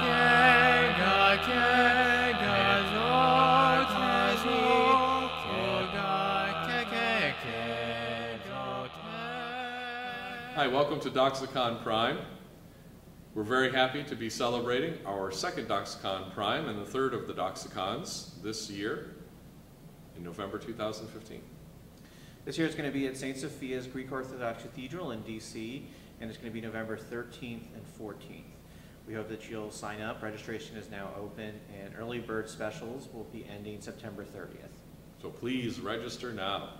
Hi, welcome to Doxacon Prime. We're very happy to be celebrating our second Doxacon Prime and the third of the Doxacons this year in November 2015. This year it's going to be at St. Sophia's Greek Orthodox Cathedral in DC, and it's going to be November 13th and 14th. We hope that you'll sign up. Registration is now open, and early bird specials will be ending September 30th. So please register now.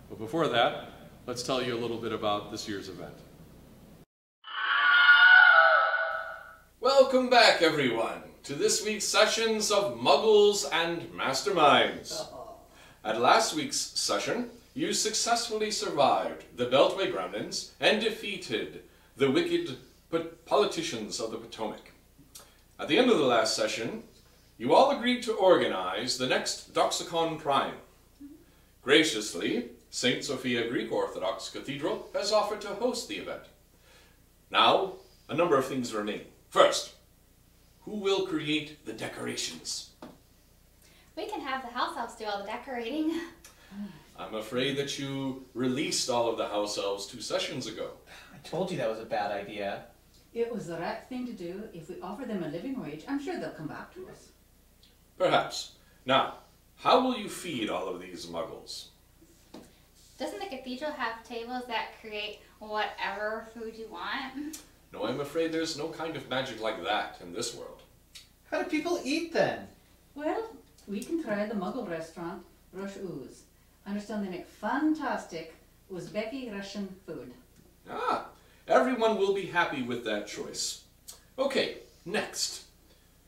But before that, let's tell you a little bit about this year's event. Welcome back, everyone, to this week's sessions of Muggles and Masterminds. At last week's session, you successfully survived the Beltway Gremlins and defeated the wicked politicians of the Potomac. At the end of the last session, you all agreed to organize the next Doxacon Prime. Graciously, St. Sophia Greek Orthodox Cathedral has offered to host the event. Now, a number of things remain. First, who will create the decorations? We can have the house elves do all the decorating. I'm afraid that you released all of the house elves 2 sessions ago. I told you that was a bad idea. It was the right thing to do. If we offer them a living wage, I'm sure they'll come back to us. Perhaps. Now, how will you feed all of these muggles? Doesn't the cathedral have tables that create whatever food you want? No, I'm afraid there's no kind of magic like that in this world. How do people eat then? Well, we can try the Muggle restaurant, Rosh Uz. I understand they make fantastic Uzbeki Russian food. Ah, everyone will be happy with that choice. Okay, next.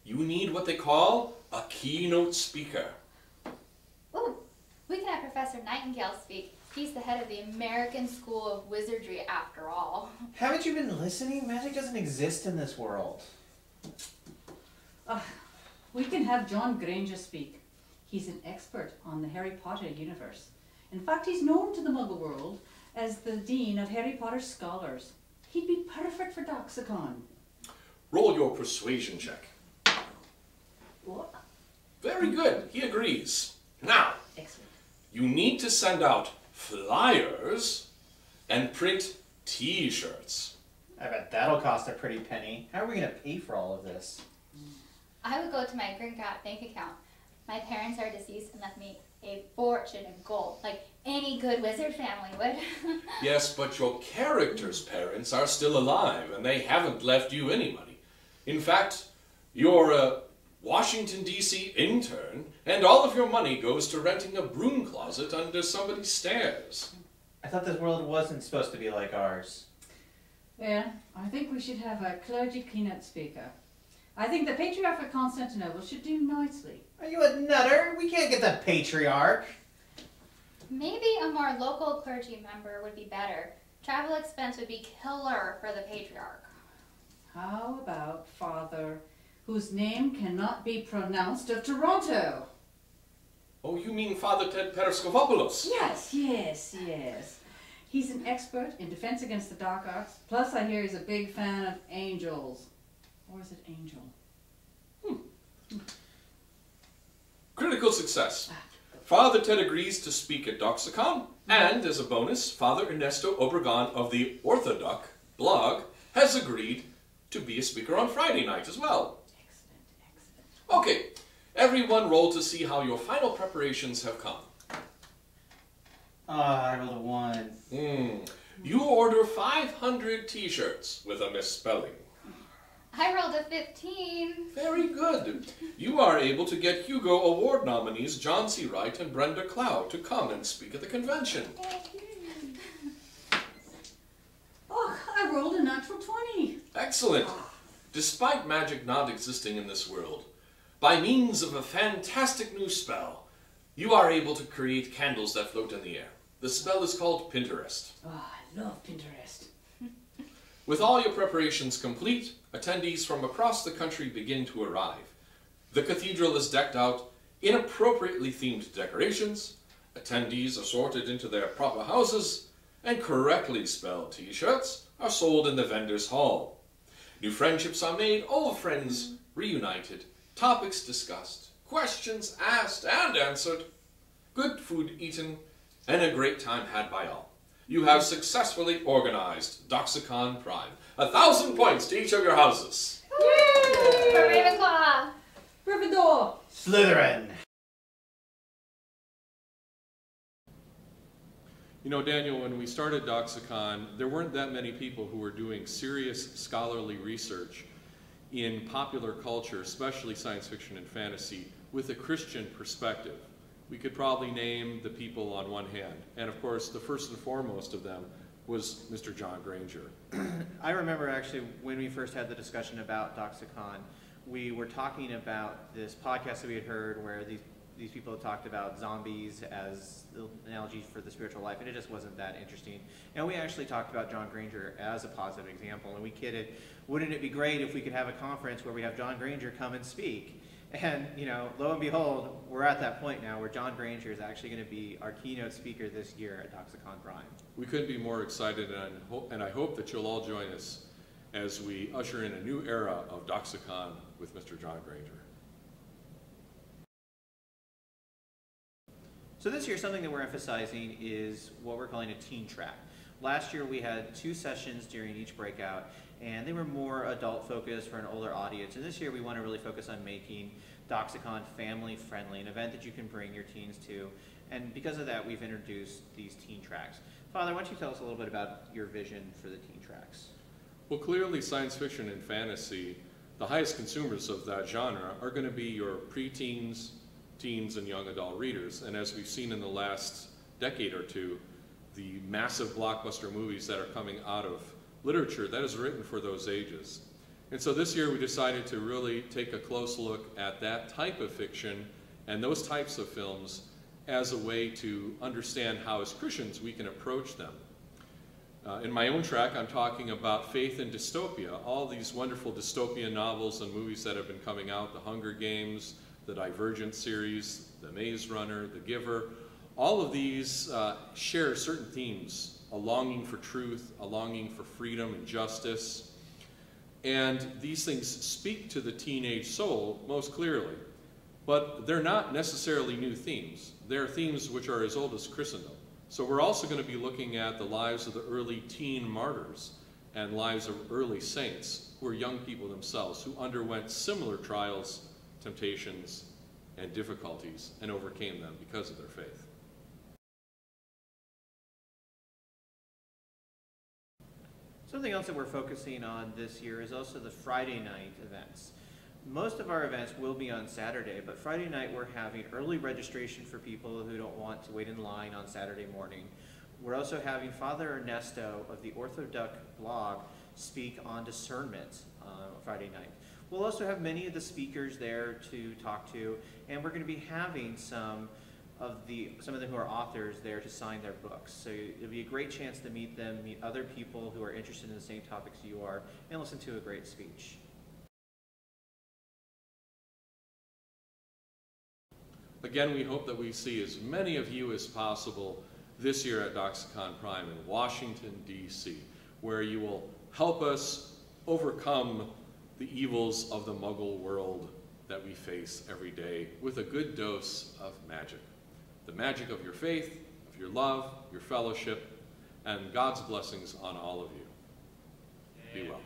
You need what they call a keynote speaker. Ooh, we can have Professor Nightingale speak. He's the head of the American School of Wizardry, after all. Haven't you been listening? Magic doesn't exist in this world. We can have John Granger speak. He's an expert on the Harry Potter universe. In fact, he's known to the Muggle world as the Dean of Harry Potter Scholars. He'd be perfect for Doxacon. Roll your persuasion check. What? Very good, he agrees. Now, Excellent. you need to send out flyers and print t-shirts. I bet that'll cost a pretty penny. How are we going to pay for all of this? I would go to my Green Dot bank account. My parents are deceased and left me a fortune in gold, like any good wizard family would. Yes, but your character's parents are still alive and they haven't left you any money. In fact, you're a Washington, D.C. intern, and all of your money goes to renting a broom closet under somebody's stairs. I thought this world wasn't supposed to be like ours. Well, I think we should have a clergy keynote speaker. I think the Patriarch of Constantinople should do nicely. Are you a nutter? We can't get the Patriarch. Maybe a more local clergy member would be better. Travel expense would be killer for the Patriarch. How about Father, whose name cannot be pronounced, of Toronto? Oh, you mean Father Ted Periscopopoulos? Yes. He's an expert in defense against the dark arts. Plus, I hear he's a big fan of angels. Or is it angel? Critical success. Father Ted agrees to speak at Doxacon, and as a bonus, Father Ernesto Obregon of the Orthodox blog has agreed to be a speaker on Friday night as well. Excellent. Okay, everyone roll to see how your final preparations have come. I rolled a 1. You order 500 t-shirts with a misspelling. I rolled a 15. Very good. You are able to get Hugo Award nominees John C. Wright and Brenda Cloud to come and speak at the convention. Oh, I rolled a natural 20. Excellent. Despite magic not existing in this world, by means of a fantastic new spell, you are able to create candles that float in the air. The spell is called Pinterest. Oh, I love Pinterest. With all your preparations complete, attendees from across the country begin to arrive. The cathedral is decked out in appropriately themed decorations, attendees are sorted into their proper houses, and correctly spelled t-shirts are sold in the vendor's hall. New friendships are made, old friends reunited, topics discussed, questions asked and answered, good food eaten, and a great time had by all. You have successfully organized Doxacon Prime. 1,000 points to each of your houses. For Ravenclaw. Gryffindor. Slytherin. You know, Daniel, when we started Doxacon, there weren't that many people who were doing serious scholarly research in popular culture, especially science fiction and fantasy, with a Christian perspective. We could probably name the people on one hand. And of course, the first and foremost of them was Mr. John Granger. I remember actually when we first had the discussion about Doxacon, we were talking about this podcast that we had heard where these people had talked about zombies as the analogy for the spiritual life, and it just wasn't that interesting. And we actually talked about John Granger as a positive example, and we kidded, wouldn't it be great if we could have a conference where we have John Granger come and speak? And, you know, lo and behold, we're at that point now where John Granger is actually going to be our keynote speaker this year at Doxacon Prime. We couldn't be more excited, and I hope that you'll all join us as we usher in a new era of Doxacon with Mr. John Granger. So this year, something that we're emphasizing is what we're calling a teen track. Last year, we had 2 sessions during each breakout, and they were more adult-focused for an older audience. And this year, we want to really focus on making Doxacon family-friendly, an event that you can bring your teens to. And because of that, we've introduced these teen tracks. Father, why don't you tell us a little bit about your vision for the teen tracks? Well, clearly, science fiction and fantasy, the highest consumers of that genre are going to be your preteens, teens, and young adult readers. And as we've seen in the last decade or two, the massive blockbuster movies that are coming out of literature, that is written for those ages. And so this year we decided to really take a close look at that type of fiction and those types of films as a way to understand how as Christians we can approach them. In my own track, I'm talking about faith and dystopia, all these wonderful dystopian novels and movies that have been coming out, The Hunger Games, the Divergent series, The Maze Runner, The Giver. All of these share certain themes, a longing for truth, a longing for freedom and justice. And these things speak to the teenage soul most clearly. But they're not necessarily new themes. They're themes which are as old as Christendom. So we're also going to be looking at the lives of the early teen martyrs and lives of early saints who are young people themselves who underwent similar trials, temptations, and difficulties and overcame them because of their faith. Something else that we're focusing on this year is also the Friday night events. Most of our events will be on Saturday, but Friday night we're having early registration for people who don't want to wait in line on Saturday morning. We're also having Father Ernesto of the Orthodox blog speak on discernment on Friday night. We'll also have many of the speakers there to talk to, and we're going to be having some of them who are authors there to sign their books. So it'll be a great chance to meet them, meet other people who are interested in the same topics you are, and listen to a great speech. Again, we hope that we see as many of you as possible this year at Doxacon Prime in Washington, D.C., where you will help us overcome the evils of the Muggle world that we face every day with a good dose of magic. The magic of your faith, of your love, your fellowship, and God's blessings on all of you. Be well.